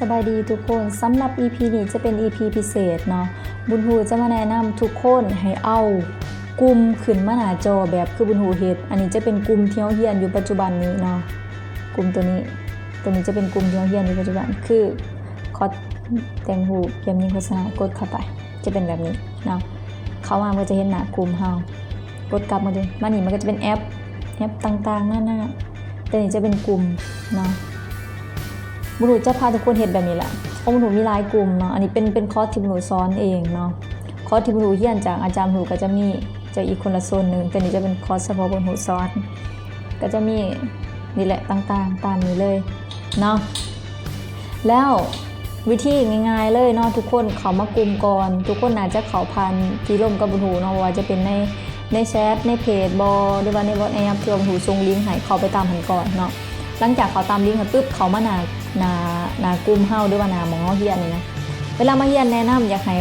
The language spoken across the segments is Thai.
สบายดีทุกคนสำหรับ EP นี้จะเป็น EP พิเศษเนาะบุญฮูจะมาแนะนำทุกคนให้เอากลุ่มขึ้นมาหน้าจอแบบคือบุญฮูเฮ็ดอันนี้จะเป็นกลุ่มที่เฮาเรียนอยู่ปัจจุบันนี้เนาะกลุ่มตัวนี้จะเป็นกลุ่มที่เฮาเรียนอยู่ปัจจุบันคือคอร์สแต่งรูปเกมยิงโฆษณากดเข้าไปจะเป็นแบบนี้เนาะเข้ามาก็จะเห็นหน้ากลุ่มเฮากดกลับมาดูมานี่มันก็จะเป็นแอปต่างๆหน้าแต่นี่จะเป็นกลุ่มเนาะบุญฮูจะพาทุกคนเห็นแบบนี้แหละเพราะบุญฮูมีหลายกลุ่มเนาะอันนี้เป็นคอร์สที่บุญฮูสอนเองเนาะคอร์สที่บุญฮูเรียนจากอาจารย์บุญฮูก็จะมีจะอีกคนละโซนนึงแต่นี่จะเป็นคอร์สเฉพาะบุญฮูสอนก็จะมีนี่แหละต่างๆตามนี้เลยเนาะแล้ววิธีง่ายๆเลยเนาะทุกคนเข้ามากลุ่มก่อนทุกคนอาจจะเข้าผ่านที่ร่วมกับบุญฮูเนาะว่าจะเป็นในแชทในเพจบอหรือว่าในวอทแอปที่บุญฮูส่งลิงก์ให้เข้าไปตามหันก่อนเนาะหลังจากเขาตามลิงก์ปุ๊บเขามาหน้ากลุ่มเฮาด้วยว่าหน้าหมองเฮาเฮียนนี่นะเวลามาเฮียนแนะนำอยากให้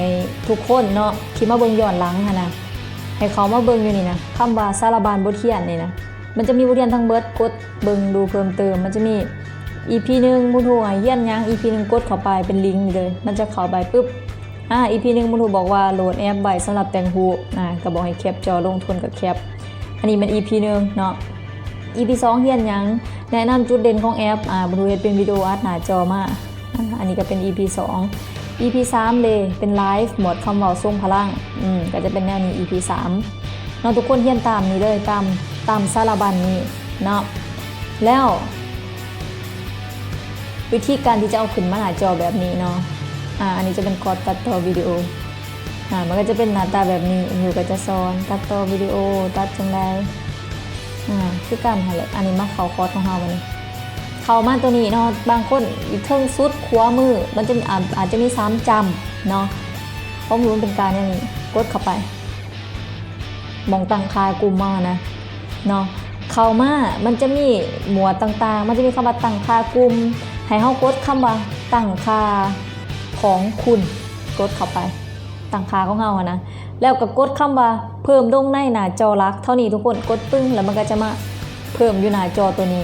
ทุกคนเนาะที่มาเบิ่งย้อนหลังหั่นนะให้เขามาเบิ่งอยู่นี่นะคำว่าสารบานบทเรียนนี่นะมันจะมีบทเรียนทั้งเบิดกดเบิ่งดูเพิ่มเติมมันจะมี EP 1บุญฮูให้เฮียนหยัง EP 1กดเข้าไปเป็นลิงก์นี่เลยมันจะเข้าไปปุ๊บEP 1บุญฮูบอกว่าโหลดแอปไว้สำหรับแต่งรูปก็บอกให้แคปจอลงทุนกับแคปอันนี้มัน EP 1เนาะ EP 2เฮียนหยังแนะนำจุดเด่นของแอปบุญฮูเฮ็ดเป็นวิดีโออัดหน้าจอมาอันนี้ก็เป็น EP 2 EP 3เลยเป็นไลฟ์หมวดคำเว้าทรงพลังก็จะเป็นแนวนี้ EP 3เนาะทุกคนเฮียนตามนี้เลยตามสารบัญนี้เนาะแล้ววิธีการที่จะเอาขึ้นมาหน้าจอแบบนี้เนาะอันนี้จะเป็นคอร์สตัดต่อวิดีโอมันก็จะเป็นหน้าตาแบบนี้อยู่ก็จะสอนตัดต่อวิดีโอตัดจังไดคือการหั่นแหละอันนี้มาเข้าคอร์สของเฮาวันนี้เข้ามาตัวนี้เนาะบางคนอีกเทิงสุดขวามือมันจะอาจจะมี3จำเนาะเพราะมันเป็นการนี่กดเข้าไปมองตั้งค่ากลุ่มมานะเนาะเข้ามามันจะมีหมวดต่างๆมันจะมีคำว่าตั้งค่ากลุ่มให้เฮากดคำว่าตั้งค่าของคุณกดเข้าไปตั้งค่าของเฮานะแล้วก็กดคำว่าเพิ่มลงในหน้าจอหลักเท่านี้ทุกคนกดปึ้งแล้วมันก็จะมาเพิ่มอยู่หน้าจอตัวนี้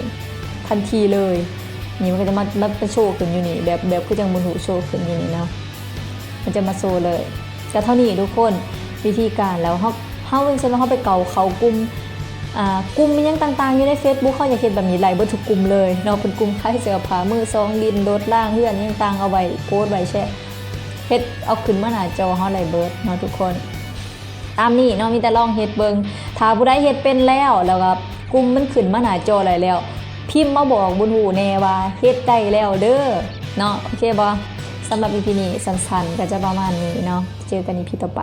ทันทีเลยนี่มันก็จะมาโชว์ขึ้นอยู่นี่แบบคือจังบุญฮูโชว์ขึ้นอยู่นี่เนาะมันจะมาโชว์เลยก็เท่านี้ทุกคนวิธีการแล้วเฮาเป็นเช่นว่าเฮาไปเขากลุ่มกลุ่มมีหยังต่างๆอยู่ใน Facebook เฮาอยากเฮ็ดแบบนี้หลายเบิดทุกกลุ่มเลยเนาะเป็นกลุ่มขายเสื้อผ้ามือ2ดินรถล่างเฮือนยังต่างเอาไว้โพสต์ไว้แชร์เฮ็ดเอาขึ้นมาหน้าจอเฮาหลายเบิดเนาะทุกคนตามนี้เนาะมีแต่ลองเฮ็ดเบิ่งถ้าผู้ใดเฮ็ดเป็นแล้วก็กลุ่มมันขึ้นมาหน้าจอแล้วพิมพ์มาบอกบุญฮูแน่ว่าเฮ็ดได้แล้วเด้อเนาะโอเคบ่สำหรับ EP นี้สั้นๆก็จะประมาณนี้เนาะเจอกัน EP ต่อไป